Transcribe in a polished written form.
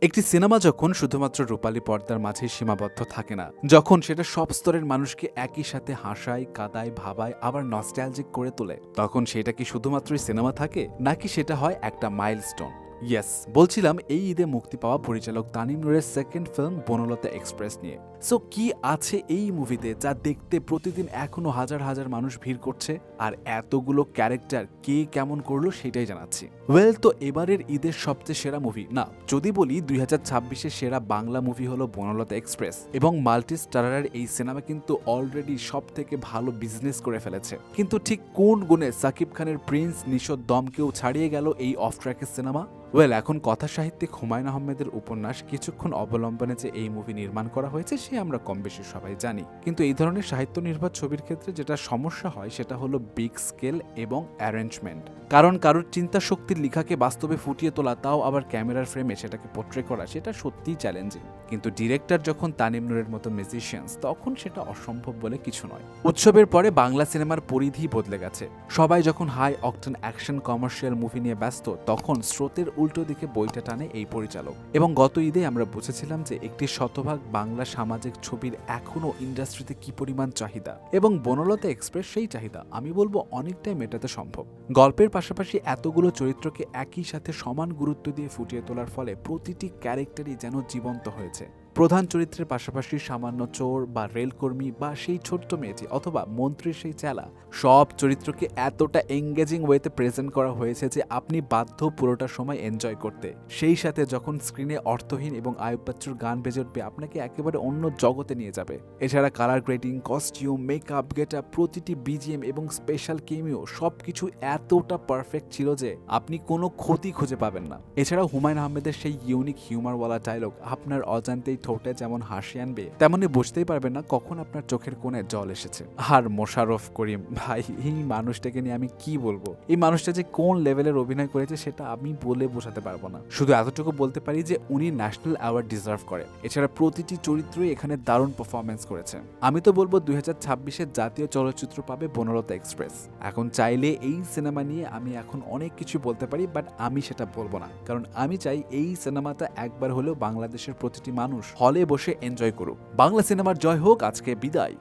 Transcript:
একটি সিনেমা যখন শুধুমাত্র রূপালী পর্দার মাঝে সীমাবদ্ধ থাকে না, যখন সেটা সব স্তরের মানুষকে একই সাথে হাসায়, কাঁদায়, ভাবায়, আবার নস্টালজিক করে তোলে, তখন সেটা কি শুধুমাত্রই সিনেমা থাকে, নাকি সেটা হয় একটা মাইলস্টোন? ইয়েস, বলছিলাম এই ঈদে মুক্তি পাওয়া পরিচালক তানিম নূরের সেকেন্ড ফিল্ম বনলতা এক্সপ্রেস নিয়ে। সো কি আছে এই মুভিতে যা দেখতে প্রতিদিন এখনো হাজার হাজার মানুষ ভিড় করছে, আর এতগুলো ক্যারেক্টার কে কেমন করলো সেটাই জানাচ্ছি। ওয়েল, তো এবারের ঈদের সবচেয়ে সেরা মুভি না, যদি বলি 2026-এর সেরা বাংলা মুভি হলো বনলতা এক্সপ্রেস, এবং মাল্টি স্টারারের এই সিনেমা কিন্তু অলরেডি সব থেকে ভালো বিজনেস করে ফেলেছে। কিন্তু ঠিক কোন গুণে সাকিব খানের প্রিন্স নিশো দমকেও ছাড়িয়ে গেল এই অফ ট্র্যাকের সিনেমা? ওয়েল, এখন কথা সাহিত্যিক হুমায়ুন আহমেদের উপন্যাস কিছুক্ষণ অবলম্বনে যে এই মুভি নির্মাণ করা হয়েছে সে আমরা কম বেশি সবাই জানি। কিন্তু এই ধরনের সাহিত্য নির্ভর ছবির ক্ষেত্রে যেটা সমস্যা হয় সেটা হলো বিগ স্কেল এবং অ্যারেঞ্জমেন্ট। কারণ কারোর চিন্তা শক্তির লেখাকে বাস্তবে ফুটিয়ে তোলা, তাও আবার ক্যামেরার ফ্রেমে সেটাকে পোট্রে করা, সেটা সত্যিই চ্যালেঞ্জিং। কিন্তু ডিরেক্টর যখন তানিম নূরের মতো মিউজিশিয়ানস, তখন সেটা অসম্ভব বলে কিছু নয়। উৎসবের পরে বাংলা সিনেমার পরিধি বদলে গেছে। সবাই যখন high octane action commercial movie নিয়ে ব্যস্ত, তখন স্রোতের উল্টো দিকে বইটা টানে এই পরিচালক। এবং গত ঈদে আমরা বুঝেছিলাম যে একটি শতভাগ বাংলা সামাজিক ছবির এখনো ইন্ডাস্ট্রিতে কি পরিমাণ চাহিদা, এবং বনলতা এক্সপ্রেস সেই চাহিদা আমি বলবো অনেকটাই মেটাতে সম্ভব। গল্পের পাশাপাশি এতগুলো চরিত্রকে একই সাথে সমান গুরুত্ব দিয়ে ফুটিয়ে তোলার ফলে প্রতিটি ক্যারেক্টারই যেন জীবন্ত হয়েছে। প্রধান চরিত্রের পাশাপাশি সামান্য চোর বা রেলকর্মী বা সেই ছোট্ট মেয়েটি অথবা মন্ত্রীর সেই চেলা, সব চরিত্রকে এতটা এঙ্গেজিং ওয়েতে প্রেজেন্ট করা হয়েছে যে আপনি বাধ্য পুরোটা সময় এনজয় করতে। সেই সাথে যখন স্ক্রিনে অর্থহীন এবং আয়ুব বাচ্চুর গান বেজে উঠবে, আপনাকে একেবারে অন্য জগতে নিয়ে যাবে। এছাড়া colour grading, costume, makeup, getup, প্রতিটি বিজিএম এবং স্পেশাল কেমিও সবকিছু এতটা পারফেক্ট ছিল যে আপনি কোনো ক্ষতি খুঁজে পাবেন না। এছাড়া হুমায়ুন আহমেদের সেই ইউনিক হিউমারওয়ালা ডায়লগ আপনার অজান্তেই ঠোঁটে যেমন হাসি আনবে, তেমনি বুঝতেই পারবেন না কখন আপনার চোখের কোণে জল এসেছে। আর মোশাররফ করিম ভাই, এই মানুষটাকে নিয়ে আমি কি বলবো, এই মানুষটা যে কোন লেভেলের অভিনয় করেছে সেটা আমি বলে বোঝাতে পারবো না। শুধু এতটুকু বলতে পারি যে উনি ন্যাশনাল অ্যাওয়ার্ড ডিজার্ভ করে। এছাড়া প্রতিটি চরিত্রই এখানে দারুণ পারফরমেন্স করেছে। আমি তো বলবো 2026-এর জাতীয় চলচ্চিত্র পাবে বনলতা এক্সপ্রেস। এখন চাইলে এই সিনেমা নিয়ে আমি এখন অনেক কিছু বলতে পারি, বাট আমি সেটা বলবো না, কারণ আমি চাই এই সিনেমাটা একবার হলেও বাংলাদেশের প্রতিটি মানুষ হলে বসে এনজয় করুক। বাংলা সিনেমার জয় হোক। আজকে বিদায়।